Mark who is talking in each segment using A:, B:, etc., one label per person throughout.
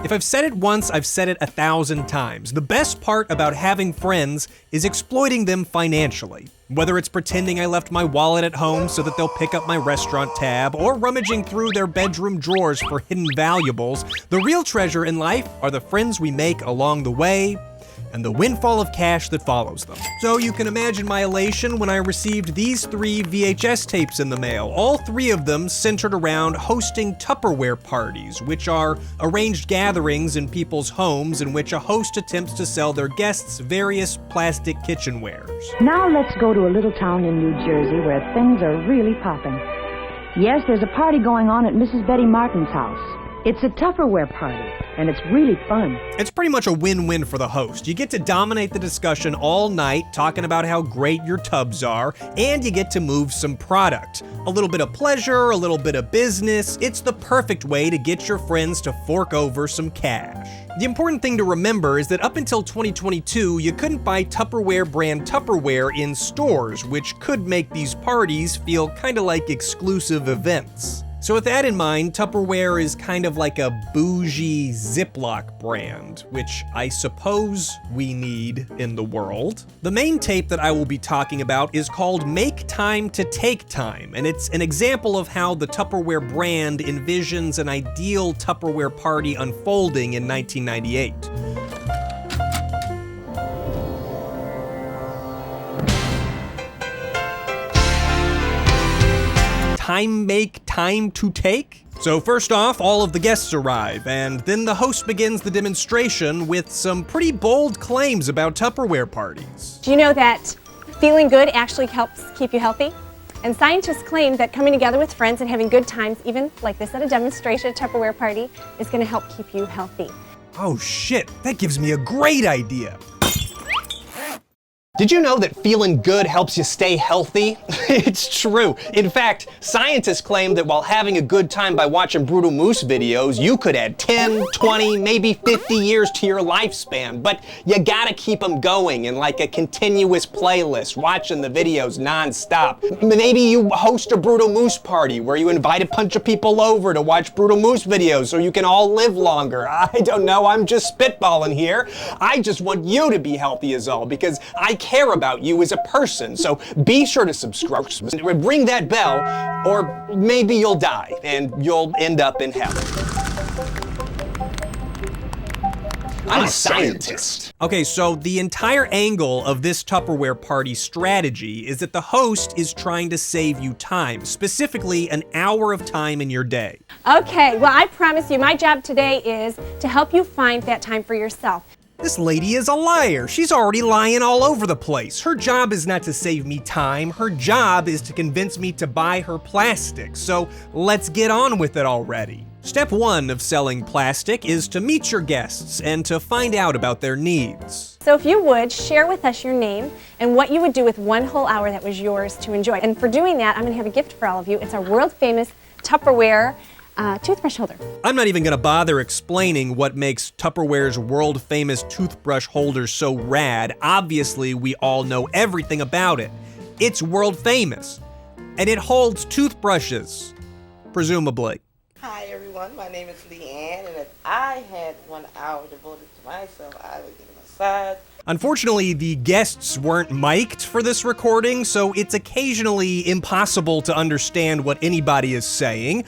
A: If I've said it once, I've said it 1,000 times. The best part about having friends is exploiting them financially. Whether it's pretending I left my wallet at home so that they'll pick up my restaurant tab, or rummaging through their bedroom drawers for hidden valuables, the real treasure in life are the friends we make along the way, and the windfall of cash that follows them. So you can imagine my elation when I received these 3 VHS tapes in the mail, all 3 of them centered around hosting Tupperware parties, which are arranged gatherings in people's homes in which a host attempts to sell their guests various plastic kitchenwares.
B: Now let's go to a little town in New Jersey where things are really popping. Yes, there's a party going on at Mrs. Betty Martin's house. It's a Tupperware party, and it's really fun.
A: It's pretty much a win-win for the host. You get to dominate the discussion all night, talking about how great your tubs are, and you get to move some product. A little bit of pleasure, a little bit of business. It's the perfect way to get your friends to fork over some cash. The important thing to remember is that up until 2022, you couldn't buy Tupperware brand Tupperware in stores, which could make these parties feel kind of like exclusive events. So with that in mind, Tupperware is kind of like a bougie Ziploc brand, which I suppose we need in the world. The main tape that I will be talking about is called Make Time to Take Time, and it's an example of how the Tupperware brand envisions an ideal Tupperware party unfolding in 1998. Make time to take? So first off, all of the guests arrive, and then the host begins the demonstration with some pretty bold claims about Tupperware parties.
C: Do you know that feeling good actually helps keep you healthy? And scientists claim that coming together with friends and having good times, even like this at a demonstration at a Tupperware party, is going to help keep you healthy.
A: Oh shit, that gives me a great idea.
D: Did you know that feeling good helps you stay healthy? It's true. In fact, scientists claim that while having a good time by watching Brutal Moose videos, you could add 10, 20, maybe 50 years to your lifespan. But you gotta keep them going in like a continuous playlist, watching the videos non-stop. Maybe you host a Brutal Moose party where you invite a bunch of people over to watch Brutal Moose videos so you can all live longer. I don't know, I'm just spitballing here. I just want you to be healthy is all, because I care about you as a person. So be sure to subscribe, ring that bell, or maybe you'll die and you'll end up in hell. I'm a scientist.
A: Okay, so the entire angle of this Tupperware party strategy is that the host is trying to save you time, specifically an hour of time in your day.
C: Okay, well, I promise you, my job today is to help you find that time for yourself.
A: This lady is a liar. She's already lying all over the place. Her job is not to save me time. Her job is to convince me to buy her plastic. So let's get on with it already. Step 1 of selling plastic is to meet your guests and to find out about their needs.
C: So if you would, share with us your name and what you would do with one whole hour that was yours to enjoy. And for doing that, I'm going to have a gift for all of you. It's our world famous Tupperware toothbrush holder.
A: I'm not even gonna bother explaining what makes Tupperware's world-famous toothbrush holder so rad. Obviously, we all know everything about it. It's world-famous, and it holds toothbrushes, presumably.
E: Hi everyone, my name is Leanne, and if I had 1 hour devoted to myself, I would get a massage.
A: Unfortunately, the guests weren't mic'd for this recording, so it's occasionally impossible to understand what anybody is saying.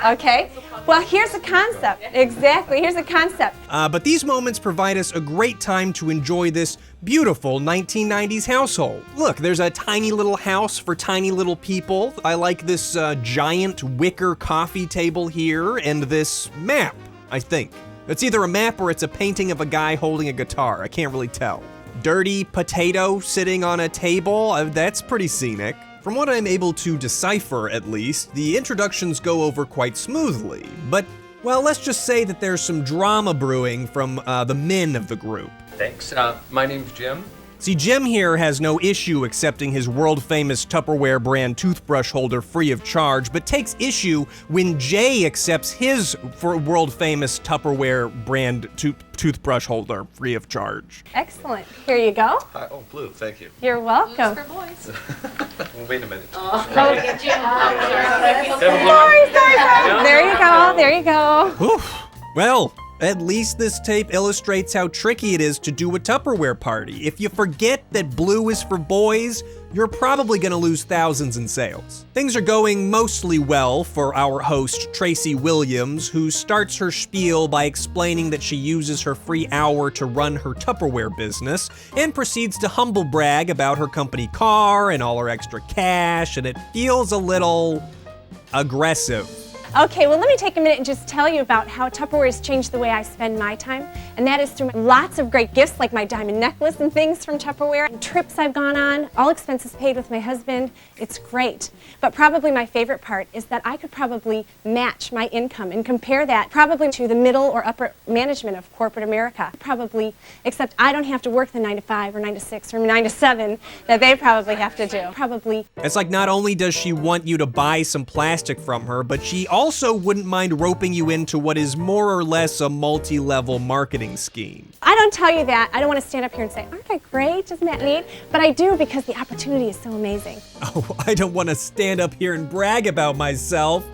C: Okay, well, here's a concept. Exactly, here's a concept.
A: But these moments provide us a great time to enjoy this beautiful 1990s household. Look, there's a tiny little house for tiny little people. I like this giant wicker coffee table here and this map, I think. It's either a map or it's a painting of a guy holding a guitar. I can't really tell. Dirty potato sitting on a table, that's pretty scenic. From what I'm able to decipher, at least, the introductions go over quite smoothly. But, well, let's just say that there's some drama brewing from the men of the group.
F: Thanks. My name's Jim.
A: See, Jim here has no issue accepting his world-famous Tupperware brand toothbrush holder free of charge, but takes issue when Jay accepts his world-famous Tupperware brand toothbrush holder free of charge.
C: Excellent. Here you go.
F: Hi. Oh, blue. Thank you.
C: You're welcome.
G: For boys.
F: Well, wait a minute.
C: Sorry. There you go. There you go.
A: Oof. Well, At least this tape illustrates how tricky it is to do a Tupperware party. If you forget that blue is for boys, you're probably gonna lose thousands in sales. Things are going mostly well for our host, Tracy Williams, who starts her spiel by explaining that she uses her free hour to run her Tupperware business, and proceeds to humble brag about her company car and all her extra cash, and it feels a little aggressive.
C: Okay, well, let me take a minute and just tell you about how Tupperware has changed the way I spend my time, and that is through lots of great gifts like my diamond necklace and things from Tupperware, and trips I've gone on, all expenses paid with my husband. It's great. But probably my favorite part is that I could probably match my income and compare that probably to the middle or upper management of corporate America. Probably, except I don't have to work the 9 to 5 or 9 to 6 or 9 to 7 that they probably have to do. Probably.
A: It's like not only does she want you to buy some plastic from her, but she also wouldn't mind roping you into what is more or less a multi-level marketing scheme.
C: I don't tell you that. I don't want to stand up here and say, aren't I great? Isn't that neat? But I do because the opportunity is so amazing.
A: Oh, I don't want to stand up here and brag about myself,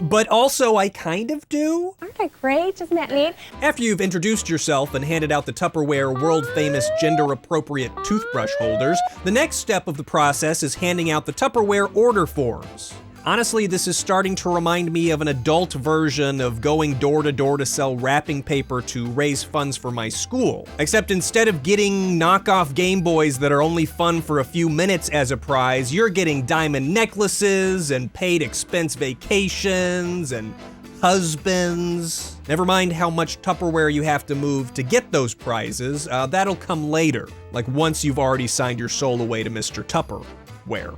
A: but also I kind of do.
C: Aren't I great? Isn't that neat?
A: After you've introduced yourself and handed out the Tupperware world-famous gender-appropriate toothbrush holders, the next step of the process is handing out the Tupperware order forms. Honestly, this is starting to remind me of an adult version of going door to door to sell wrapping paper to raise funds for my school. Except instead of getting knockoff Game Boys that are only fun for a few minutes as a prize, you're getting diamond necklaces and paid expense vacations and husbands. Never mind how much Tupperware you have to move to get those prizes. That'll come later, like once you've already signed your soul away to Mr. Tupperware.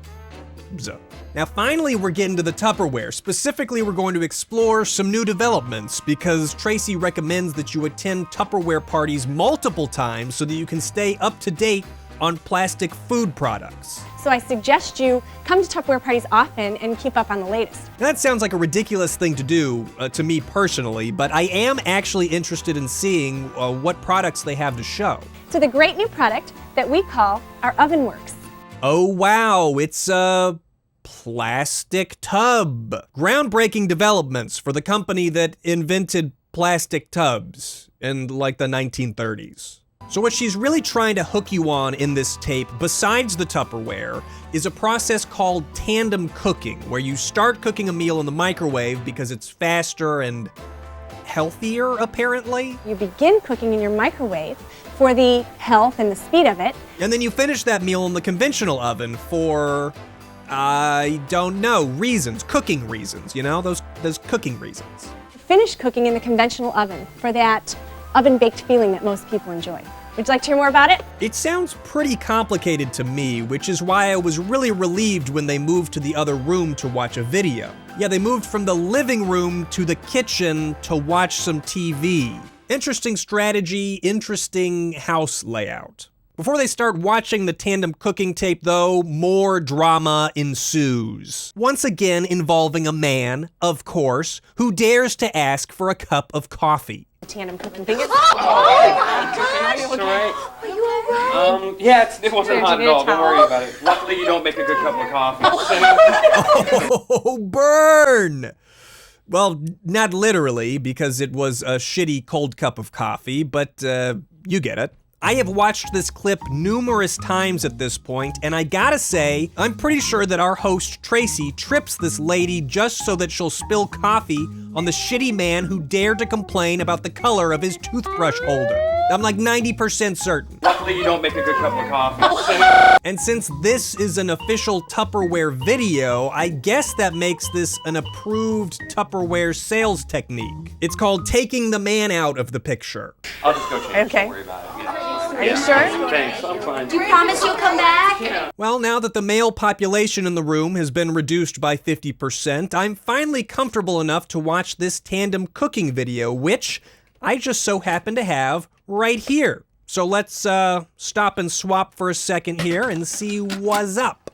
A: Now finally we're getting to the Tupperware. Specifically, we're going to explore some new developments because Tracy recommends that you attend Tupperware parties multiple times so that you can stay up to date on plastic food products.
C: So I suggest you come to Tupperware parties often and keep up on the latest.
A: Now, that sounds like a ridiculous thing to do to me personally, but I am actually interested in seeing what products they have to show.
C: So the great new product that we call our Oven Works.
A: Oh wow, it's a plastic tub. Groundbreaking developments for the company that invented plastic tubs in like the 1930s. So what she's really trying to hook you on in this tape, besides the Tupperware, is a process called tandem cooking, where you start cooking a meal in the microwave because it's faster and healthier, apparently.
C: You begin cooking in your microwave for the health and the speed of it.
A: And then you finish that meal in the conventional oven for, I don't know, reasons, cooking reasons, you know, those cooking reasons.
C: Finish cooking in the conventional oven for that oven-baked feeling that most people enjoy. Would you like to hear more about it?
A: It sounds pretty complicated to me, which is why I was really relieved when they moved to the other room to watch a video. Yeah, they moved from the living room to the kitchen to watch some TV. Interesting strategy, interesting house layout. Before they start watching the tandem cooking tape, though, more drama ensues. Once again involving a man, of course, who dares to ask for a cup of coffee.
C: Tandem cooking thing.
F: It's all right.
G: Are you all right?
F: Yeah, it wasn't hot at all. Don't worry about it. Luckily, you don't make a good cup of coffee.
A: Oh, burn! Well, not literally, because it was a shitty cold cup of coffee, but you get it. I have watched this clip numerous times at this point, and I gotta say, I'm pretty sure that our host Tracy trips this lady just so that she'll spill coffee on the shitty man who dared to complain about the color of his toothbrush holder. I'm like 90% certain.
F: Luckily, you don't make a good cup of coffee.
A: And since this is an official Tupperware video, I guess that makes this an approved Tupperware sales technique. It's called taking the man out of the picture.
F: I'll just go change.
C: Okay.
F: Don't worry about it. Yeah.
C: Are you sure?
F: Thanks, I'm fine.
G: Do you promise you'll come back?
F: Yeah.
A: Well, now that the male population in the room has been reduced by 50%, I'm finally comfortable enough to watch this tandem cooking video, which I just so happen to have right here. So let's stop and swap for a second here and see what's up.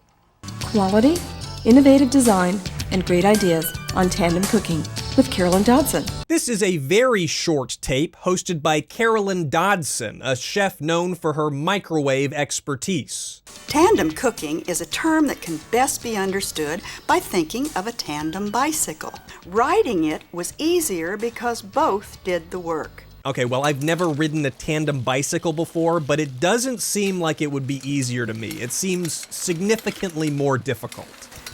H: Quality, innovative design, and great ideas on tandem cooking with Carolyn Dodson.
A: This is a very short tape hosted by Carolyn Dodson, a chef known for her microwave expertise.
I: Tandem cooking is a term that can best be understood by thinking of a tandem bicycle. Riding it was easier because both did the work.
A: Okay, well, I've never ridden a tandem bicycle before, but it doesn't seem like it would be easier to me. It seems significantly more difficult.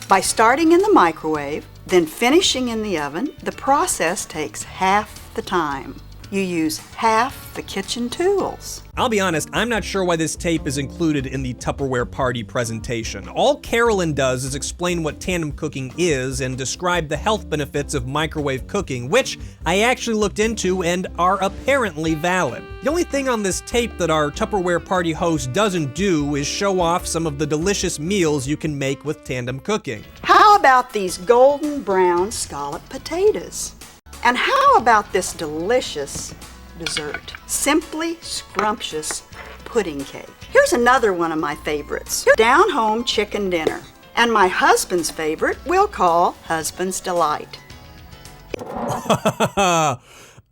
I: By starting in the microwave, then finishing in the oven, the process takes half the time. You use half the kitchen tools.
A: I'll be honest, I'm not sure why this tape is included in the Tupperware party presentation. All Carolyn does is explain what tandem cooking is and describe the health benefits of microwave cooking, which I actually looked into and are apparently valid. The only thing on this tape that our Tupperware party host doesn't do is show off some of the delicious meals you can make with tandem cooking.
I: How about these golden brown scalloped potatoes? And how about this delicious dessert? Simply scrumptious pudding cake. Here's another one of my favorites. Down-home chicken dinner. And my husband's favorite we'll call Husband's Delight.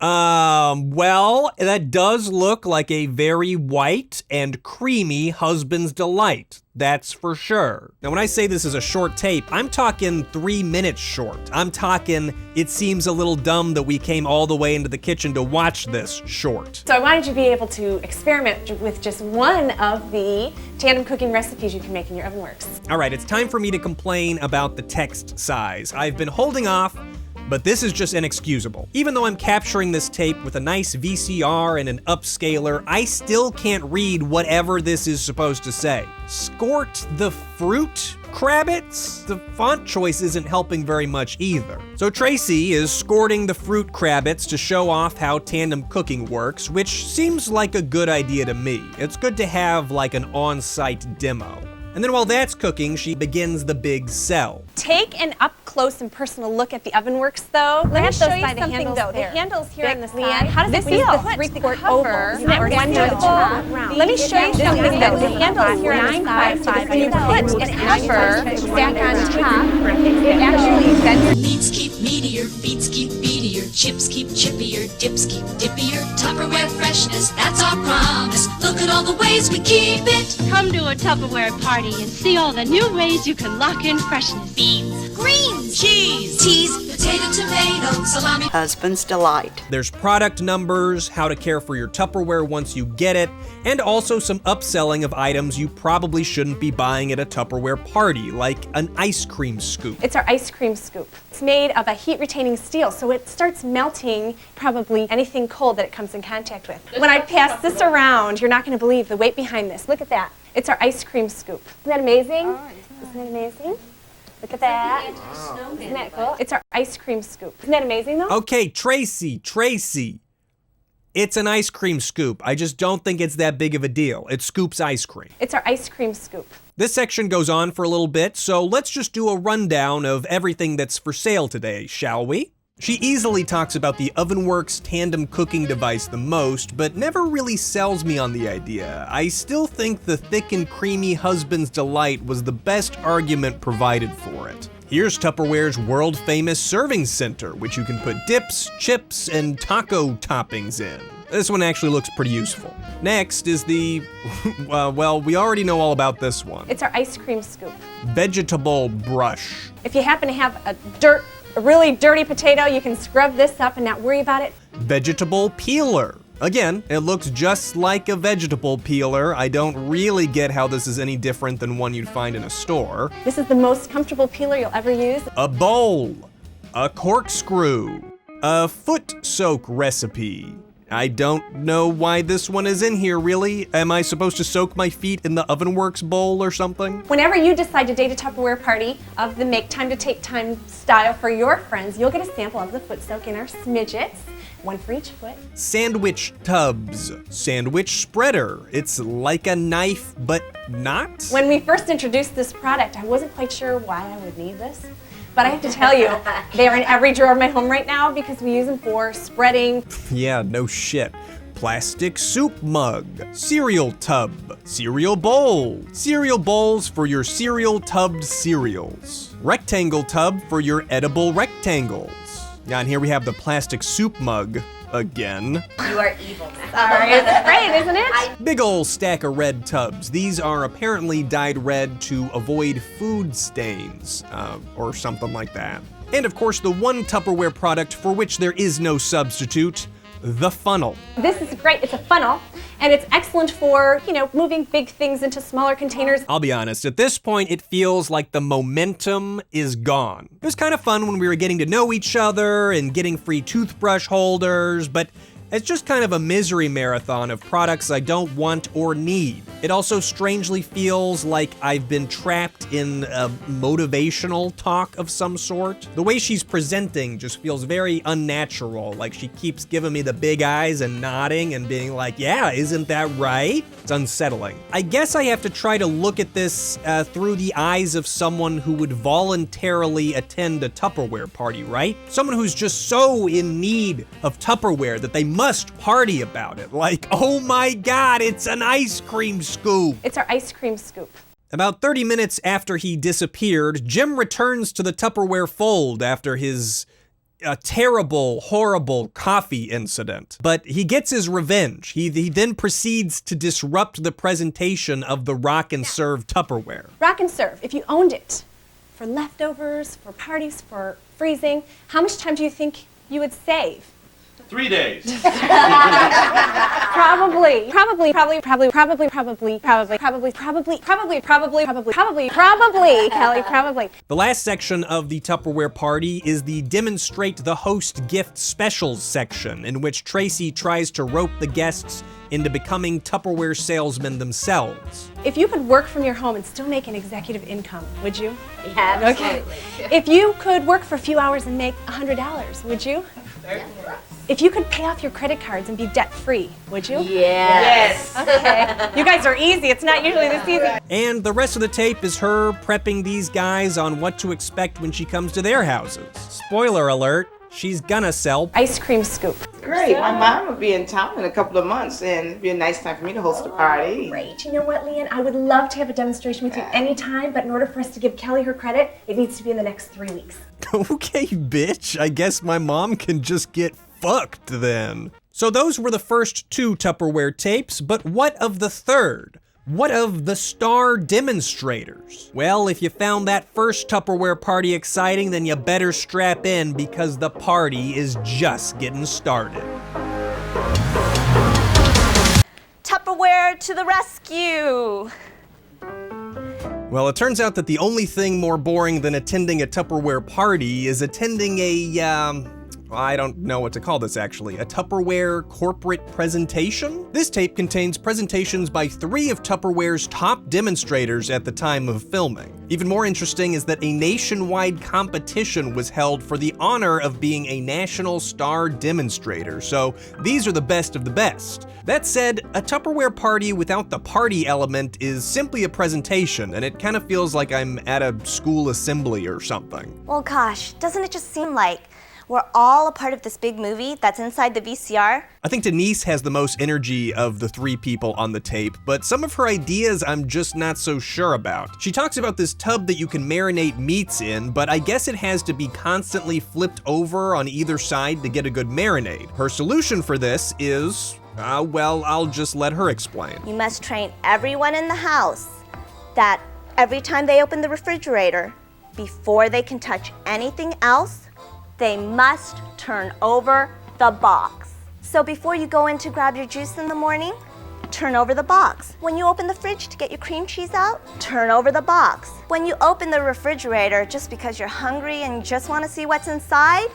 A: Well, that does look like a very white and creamy Husband's Delight. That's for sure. Now, when I say this is a short tape, I'm talking 3 minutes short. I'm talking, it seems a little dumb that we came all the way into the kitchen to watch this short.
C: So I wanted you to be able to experiment with just one of the tandem cooking recipes you can make in your OvenWorks.
A: All right, it's time for me to complain about the text size. I've been holding off, but this is just inexcusable. Even though I'm capturing this tape with a nice VCR and an upscaler, I still can't read whatever this is supposed to say. Skort the fruit crabbits? The font choice isn't helping very much either. So Tracy is scorting the fruit crabbits to show off how tandem cooking works, which seems like a good idea to me. It's good to have like an on-site demo. And then while that's cooking, she begins the big sell.
C: Take an up-close and personal look at the OvenWorks, though. Let me show you something, though. The handles here on the side. How does it feel? This is the three-quart over. Let me show you something, though. The handles here on the side. When you put an apple back on top, it actually bends.
G: Meats keep meatier, beats keep beatier, chips keep chippier, dips keep dippier. Tupperware freshness, that's our promise. Look at all the ways we keep it.
J: Come to a Tupperware party and see all the new ways you can lock in freshness.
G: Beans, greens, cheese, teas, potato, tomato, salami.
I: Husband's Delight.
A: There's product numbers, how to care for your Tupperware once you get it, and also some upselling of items you probably shouldn't be buying at a Tupperware party, like an ice cream scoop.
C: It's our ice cream scoop. It's made of a heat-retaining steel, so it starts melting probably anything cold that it comes in contact with. When I pass this around, you're not going to believe the weight behind this. Look at that. It's our ice cream scoop. Isn't that amazing? Isn't that amazing? Look at that. Isn't that cool? It's our ice cream scoop. Isn't that amazing, though?
A: Okay, Tracy. It's an ice cream scoop. I just don't think it's that big of a deal. It scoops ice cream.
C: It's our ice cream scoop.
A: This section goes on for a little bit, so let's just do a rundown of everything that's for sale today, shall we? She easily talks about the OvenWorks tandem cooking device the most, but never really sells me on the idea. I still think the thick and creamy Husband's Delight was the best argument provided for it. Here's Tupperware's world-famous serving center, which you can put dips, chips, and taco toppings in. This one actually looks pretty useful. Next is the, well, we already know all about this one.
C: It's our ice cream scoop.
A: Vegetable brush.
C: If you happen to have a really dirty potato, you can scrub this up and not worry about it.
A: Vegetable peeler. Again, it looks just like a vegetable peeler. I don't really get how this is any different than one you'd find in a store.
C: This is the most comfortable peeler you'll ever use.
A: A bowl. A corkscrew. A foot soak recipe. I don't know why this one is in here, really. Am I supposed to soak my feet in the OvenWorks bowl or something?
C: Whenever you decide to date a Tupperware party of the make time to take time style for your friends, you'll get a sample of the foot soak in our smidgets, one for each foot.
A: Sandwich tubs. Sandwich spreader. It's like a knife, but not?
C: When we first introduced this product, I wasn't quite sure why I would need this. But I have to tell you, they are in every drawer of my home right now because we use them for spreading.
A: Yeah, no shit. Plastic soup mug, cereal tub, cereal bowl, cereal bowls for your cereal tubbed cereals, rectangle tub for your edible rectangles. Yeah, and here we have the plastic soup mug again.
G: You are evil.
C: Sorry, it's great, isn't it?
A: Big ol' stack of red tubs. These are apparently dyed red to avoid food stains, or something like that. And of course, the one Tupperware product for which there is no substitute, the funnel.
C: This is great. It's a funnel, and it's excellent for, moving big things into smaller containers.
A: I'll be honest, at this point, it feels like the momentum is gone. It was kind of fun when we were getting to know each other and getting free toothbrush holders, but it's just kind of a misery marathon of products I don't want or need. It also strangely feels like I've been trapped in a motivational talk of some sort. The way she's presenting just feels very unnatural, like she keeps giving me the big eyes and nodding and being like, yeah, isn't that right? It's unsettling. I guess I have to try to look at this through the eyes of someone who would voluntarily attend a Tupperware party, right? Someone who's just so in need of Tupperware that they must party about it. Like, oh my God, it's an ice cream scoop.
C: It's our ice cream scoop.
A: About 30 minutes after he disappeared, Jim returns to the Tupperware fold after his terrible, horrible coffee incident. But he gets his revenge. He then proceeds to disrupt the presentation of the Rock and Serve Tupperware.
C: Rock and Serve, if you owned it for leftovers, for parties, for freezing, how much time do you think you would save?
F: 3 days.
C: Probably, Kelly, probably.
A: The last section of the Tupperware party is the Demonstrate the Host Gift Specials section, in which Tracy tries to rope the guests into becoming Tupperware salesmen themselves.
C: If you could work from your home and still make an executive income, would you?
K: Yeah, absolutely.
C: Okay. If you could work for a few hours and make $100, would you?
K: Yeah.
C: If you could pay off your credit cards and be debt-free, would you?
K: Yes.
C: Okay. You guys are easy. It's not usually this easy.
A: And the rest of the tape is her prepping these guys on what to expect when she comes to their houses. Spoiler alert, she's gonna sell
C: ice cream scoop.
E: Great. My mom will be in town in a couple of months, and it'd be a nice time for me to host a party.
C: Great. You know what, Leanne? I would love to have a demonstration with you anytime, but in order for us to give Kelly her credit, it needs to be in the next 3 weeks.
A: Okay, bitch. I guess my mom can just get fucked then. So those were the first 2 Tupperware tapes, but what of the third? What of the star demonstrators? Well, if you found that first Tupperware party exciting, then you better strap in because the party is just getting started.
K: Tupperware to the rescue!
A: Well, it turns out that the only thing more boring than attending a Tupperware party is attending I don't know what to call this actually, a Tupperware corporate presentation? This tape contains presentations by 3 of Tupperware's top demonstrators at the time of filming. Even more interesting is that a nationwide competition was held for the honor of being a national star demonstrator, so these are the best of the best. That said, a Tupperware party without the party element is simply a presentation, and it kind of feels like I'm at a school assembly or something.
K: Well, gosh, doesn't it just seem like we're all a part of this big movie that's inside the VCR?
A: I think Denise has the most energy of the 3 people on the tape, but some of her ideas I'm just not so sure about. She talks about this tub that you can marinate meats in, but I guess it has to be constantly flipped over on either side to get a good marinade. Her solution for this is, well, I'll just let her explain.
K: You must train everyone in the house that every time they open the refrigerator, before they can touch anything else, they must turn over the box. So before you go in to grab your juice in the morning, turn over the box. When you open the fridge to get your cream cheese out, turn over the box. When you open the refrigerator just because you're hungry and just want to see what's inside,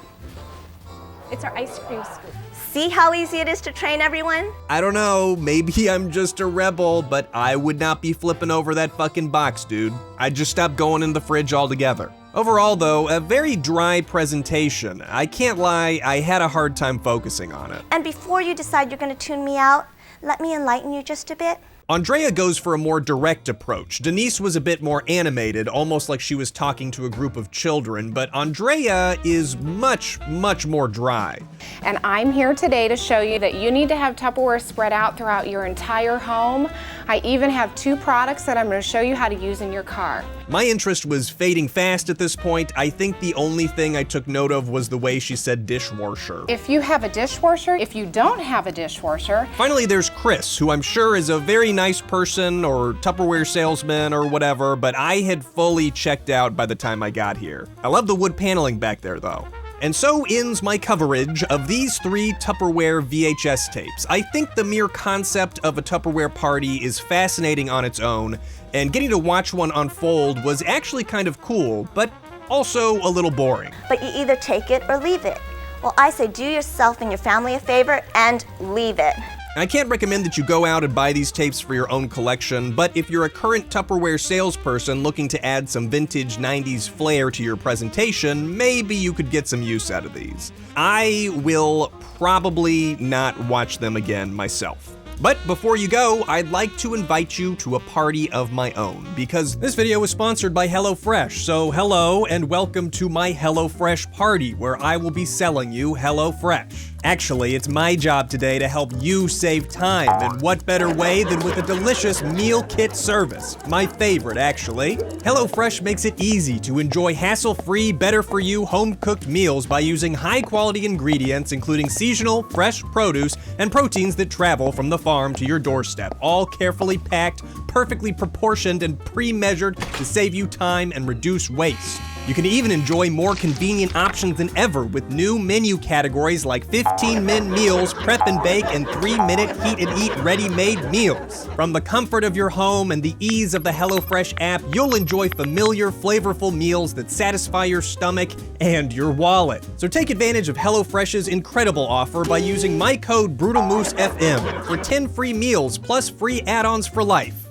C: it's our ice cream scoop.
K: See how easy it is to train everyone?
A: I don't know, maybe I'm just a rebel, but I would not be flipping over that fucking box, dude. I'd just stop going in the fridge altogether. Overall, though, a very dry presentation. I can't lie, I had a hard time focusing on it.
K: And before you decide you're going to tune me out, let me enlighten you just a bit.
A: Andrea goes for a more direct approach. Denise was a bit more animated, almost like she was talking to a group of children, but Andrea is much, much more dry.
L: And I'm here today to show you that you need to have Tupperware spread out throughout your entire home. I even have 2 products that I'm going to show you how to use in your car.
A: My interest was fading fast at this point. I think the only thing I took note of was the way she said dishwasher.
L: If you have a dishwasher, if you don't have a dishwasher.
A: Finally, there's Chris, who I'm sure is a very nice person or Tupperware salesman or whatever, but I had fully checked out by the time I got here. I love the wood paneling back there, though. And so ends my coverage of these 3 Tupperware VHS tapes. I think the mere concept of a Tupperware party is fascinating on its own, and getting to watch one unfold was actually kind of cool, but also a little boring.
K: But you either take it or leave it. Well, I say do yourself and your family a favor and leave it.
A: I can't recommend that you go out and buy these tapes for your own collection, but if you're a current Tupperware salesperson looking to add some vintage 90s flair to your presentation, maybe you could get some use out of these. I will probably not watch them again myself. But before you go, I'd like to invite you to a party of my own, because this video is sponsored by HelloFresh, so hello and welcome to my HelloFresh party, where I will be selling you HelloFresh. Actually, it's my job today to help you save time, and what better way than with a delicious meal kit service? My favorite, actually. HelloFresh makes it easy to enjoy hassle-free, better-for-you, home-cooked meals by using high-quality ingredients, including seasonal, fresh produce, and proteins that travel from the farm to your doorstep, all carefully packed, perfectly proportioned, and pre-measured to save you time and reduce waste. You can even enjoy more convenient options than ever with new menu categories like 15-minute meals, prep and bake, and 3-minute heat and eat ready-made meals. From the comfort of your home and the ease of the HelloFresh app, you'll enjoy familiar, flavorful meals that satisfy your stomach and your wallet. So take advantage of HelloFresh's incredible offer by using my code brutalmoosefm for 10 free meals plus free add-ons for life.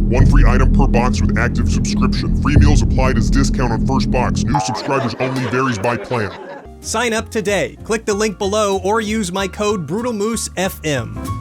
M: 1 free item per box with active subscription. Free meals applied as discount on first box. New subscribers only, varies by plan.
A: Sign up today. Click the link below or use my code brutalmoosefm.